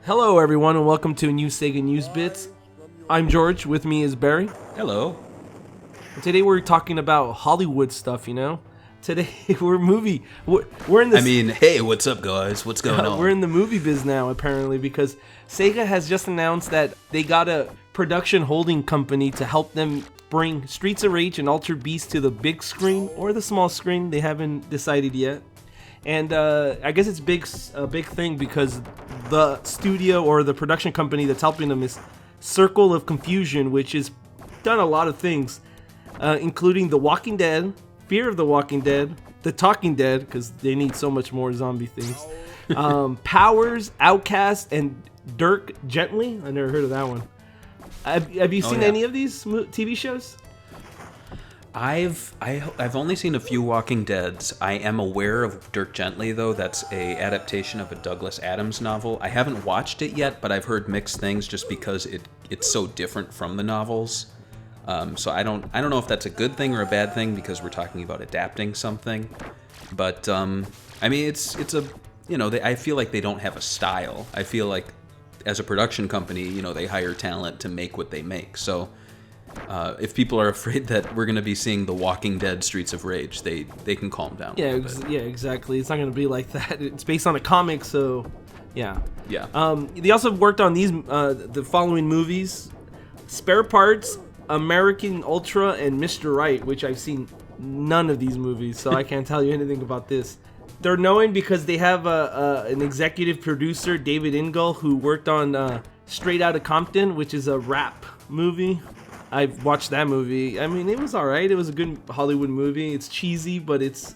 Hello, everyone, and welcome to a new SEGA News Bits. I'm George. With me is Barry. Hello. And today we're talking about Hollywood stuff. Today we're in this. Hey, what's up, guys? What's going on? We're in the movie biz now, apparently, because SEGA has just announced that they got a production holding company to help them bring Streets of Rage and Altered Beast to the big screen or the small screen. They haven't decided yet. And I guess it's a big thing because the studio or the production company that's helping them is Circle of Confusion, which has done a lot of things, including The Walking Dead, Fear of the Walking Dead, The Talking Dead, because they need so much more zombie things, Powers, Outcast, and Dirk Gently. I never heard of that one. Have you seen any of these TV shows? I've only seen a few Walking Deads. I am aware of Dirk Gently, though. That's a adaptation of a Douglas Adams novel. I haven't watched it yet, but I've heard mixed things just because it's so different from the novels. So I don't know if that's a good thing or a bad thing because we're talking about adapting something. But it's a I feel like they don't have a style. I feel like as a production company, they hire talent to make what they make. So. If people are afraid that we're going to be seeing The Walking Dead Streets of Rage, they can calm down a little bit. Yeah, exactly. It's not going to be like that. It's based on a comic, so yeah. Yeah. They also worked on these the following movies: Spare Parts, American Ultra, and Mr. Right, which I've seen none of these movies, so I can't tell you anything about this. They're known because they have an executive producer, David Ingle, who worked on Straight Outta Compton, which is a rap movie. I've watched that movie. It was alright. It was a good Hollywood movie. It's cheesy, but it's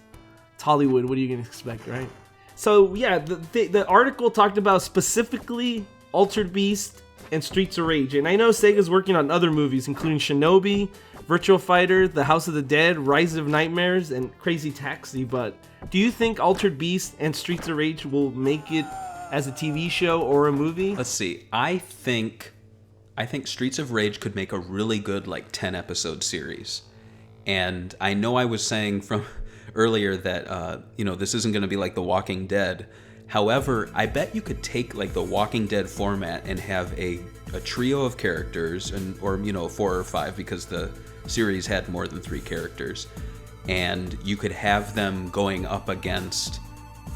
Hollywood. What are you going to expect, right? So, yeah, the article talked about specifically Altered Beast and Streets of Rage. And I know Sega's working on other movies, including Shinobi, Virtua Fighter, The House of the Dead, Rise of Nightmares, and Crazy Taxi. But do you think Altered Beast and Streets of Rage will make it as a TV show or a movie? Let's see. I think Streets of Rage could make a really good 10-episode series. And I know I was saying from earlier that this isn't going to be like The Walking Dead. However, I bet you could take The Walking Dead format and have a trio of characters or 4 or 5 because the series had more than 3 characters. And you could have them going up against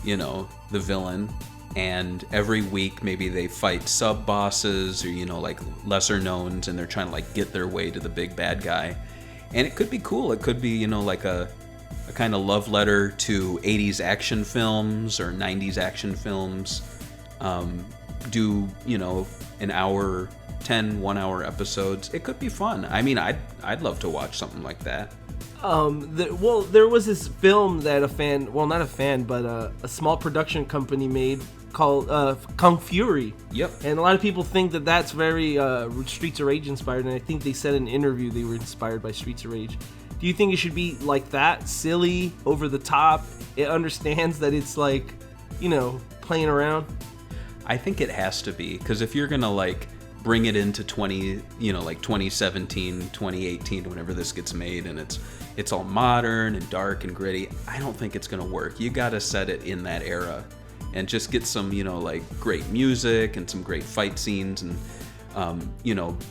the villain. And every week, maybe they fight sub-bosses or, lesser knowns, and they're trying to, get their way to the big bad guy. And it could be cool. It could be, a kind of love letter to 80s action films or 90s action films. Do, an hour, 10 one-hour episodes. It could be fun. I'd love to watch something like that. There was this film that a small production company made called Kung Fury. Yep. And a lot of people think that that's very Streets of Rage inspired, and I think they said in an interview they were inspired by Streets of Rage. Do you think it should be like that? Silly, over the top? It understands that it's playing around? I think it has to be, because if you're gonna bring it into 2017, 2018, whenever this gets made, and it's all modern and dark and gritty, I don't think it's gonna work. You gotta set it in that era and just get some great music and some great fight scenes, and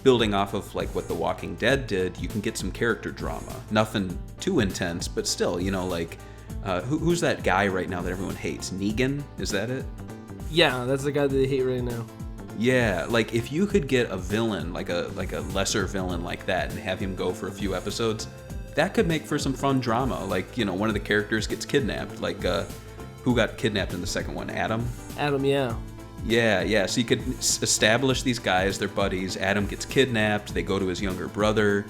building off of what The Walking Dead did, you can get some character drama. Nothing too intense, but still, who's that guy right now that everyone hates? Negan? Is that it? Yeah, that's the guy that they hate right now. Yeah, if you could get a villain, like a lesser villain like that, and have him go for a few episodes, that could make for some fun drama. One of the characters gets kidnapped, who got kidnapped in the second one? Adam, yeah. Yeah, so you could establish these guys, they're buddies. Adam gets kidnapped, they go to his younger brother,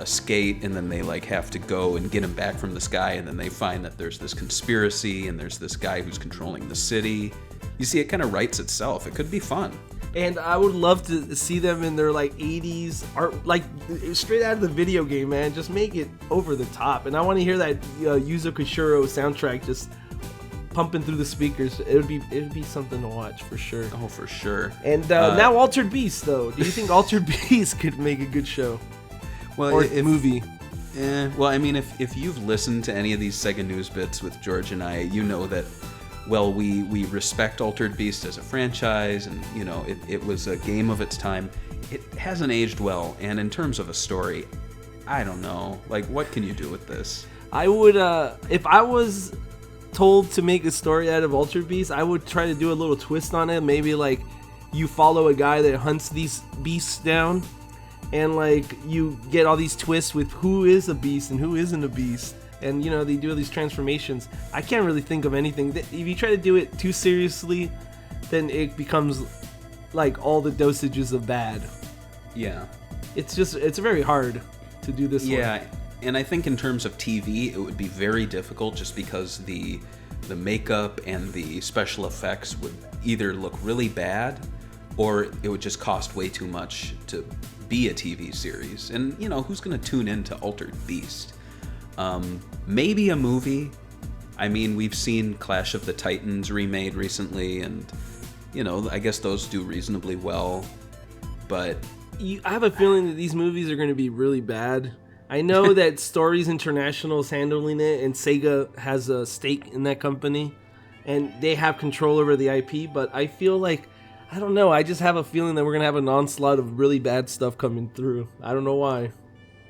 Skate, and then they have to go and get him back from the sky, and then they find that there's this conspiracy, and there's this guy who's controlling the city. You see, it kind of writes itself. It could be fun. And I would love to see them in their 80s art, straight out of the video game, man. Just make it over the top. And I want to hear that Yuzo Koshiro soundtrack just pumping through the speakers. It'd be something to watch for sure. Oh, for sure. And now Altered Beast, though. Do you think Altered Beast could make a good show? Well, or movie? Well, if you've listened to any of these SEGA News Bits with George and I, you know that well, we respect Altered Beast as a franchise, and it was a game of its time. It hasn't aged well, and in terms of a story, I don't know. Like, what can you do with this? I would, if I was told to make a story out of Altered Beast, I would try to do a little twist on it. Maybe like you follow a guy that hunts these beasts down, and like you get all these twists with who is a beast and who isn't a beast, and they do all these transformations. I can't really think of anything. If you try to do it too seriously, then it becomes like all the dosages of bad. Yeah. It's very hard to do this. Yeah, and I think in terms of TV, it would be very difficult just because the makeup and the special effects would either look really bad, or it would just cost way too much to be a TV series. And who's going to tune into Altered Beast? Maybe a movie. I mean, we've seen Clash of the Titans remade recently, and I guess those do reasonably well. But I have a feeling that these movies are going to be really bad. I know that Stories International is handling it, and Sega has a stake in that company, and they have control over the IP, but I feel like, I don't know, I just have a feeling that we're going to have an onslaught of really bad stuff coming through. I don't know why.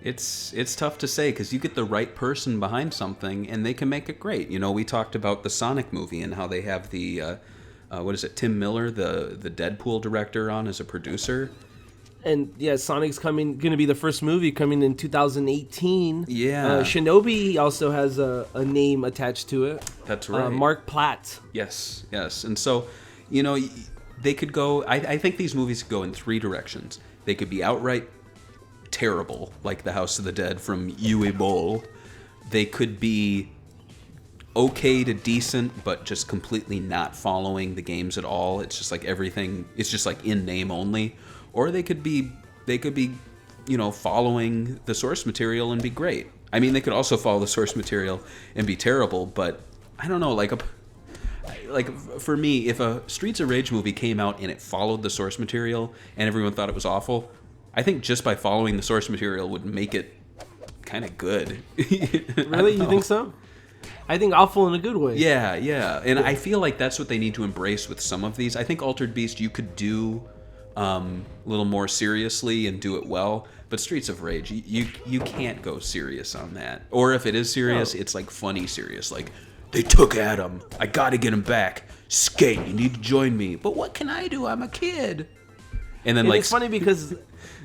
It's tough to say, because you get the right person behind something, and they can make it great. We talked about the Sonic movie and how they have the, Tim Miller, the Deadpool director, on as a producer. And yeah, Sonic's going to be the first movie coming in 2018. Yeah. Shinobi also has a name attached to it. That's right. Mark Platt. Yes. And so, they could go, I think these movies could go in three directions. They could be outright terrible, like The House of the Dead from Uwe Boll. They could be okay to decent, but just completely not following the games at all. It's just like everything, it's just like in name only. Or they could be, following the source material and be great. I mean, they could also follow the source material and be terrible, but I don't know, like for me, if a Streets of Rage movie came out and it followed the source material and everyone thought it was awful, I think just by following the source material would make it kind of good. Really? You think so? I think awful in a good way. Yeah. And I feel like that's what they need to embrace with some of these. I think Altered Beast you could do a little more seriously and do it well, but Streets of Rage, you can't go serious on that. Or if it is serious, it's like funny serious, like, they took Adam, I gotta get him back. Skate, you need to join me. But what can I do? I'm a kid. And then it's funny because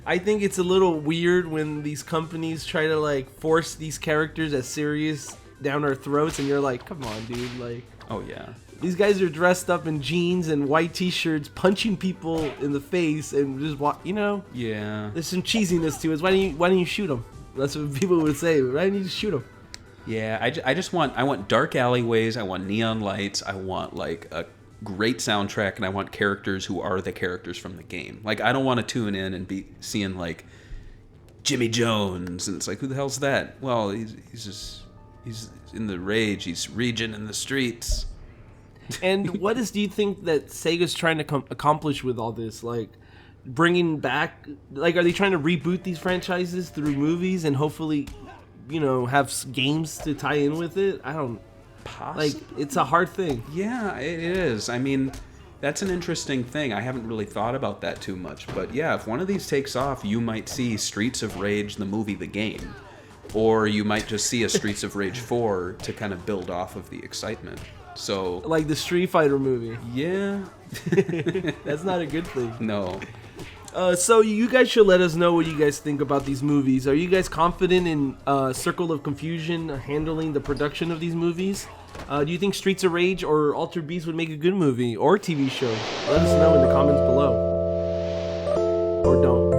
I think it's a little weird when these companies try to like force these characters as serious down our throats, and you're like, come on, dude, like. Oh yeah. These guys are dressed up in jeans and white t-shirts, punching people in the face, and just Yeah. There's some cheesiness to it. Why don't you shoot them? That's what people would say. Why don't you just shoot them? Yeah, I want dark alleyways. I want neon lights. I want like a great soundtrack, and I want characters who are the characters from the game. Like, I don't want to tune in and be seeing like Jimmy Jones, and it's like, who the hell's that? Well, he's in the Rage. He's Regent in the streets. And what do you think that Sega's trying to accomplish with all this? Like, bringing back, like, are they trying to reboot these franchises through movies and hopefully, have games to tie in with it? I don't. Possibly. Like, it's a hard thing. Yeah, it is. I mean, that's an interesting thing. I haven't really thought about that too much. But yeah, if one of these takes off, you might see Streets of Rage, the movie, the game. Or you might just see a Streets of Rage 4 to kind of build off of the excitement. So, like the Street Fighter movie. Yeah. That's not a good thing. No. So you guys should let us know what you guys think about these movies. Are you guys confident in Circle of Confusion handling the production of these movies? Do you think Streets of Rage or Altered Beast would make a good movie or TV show? Let us know in the comments below. Or don't.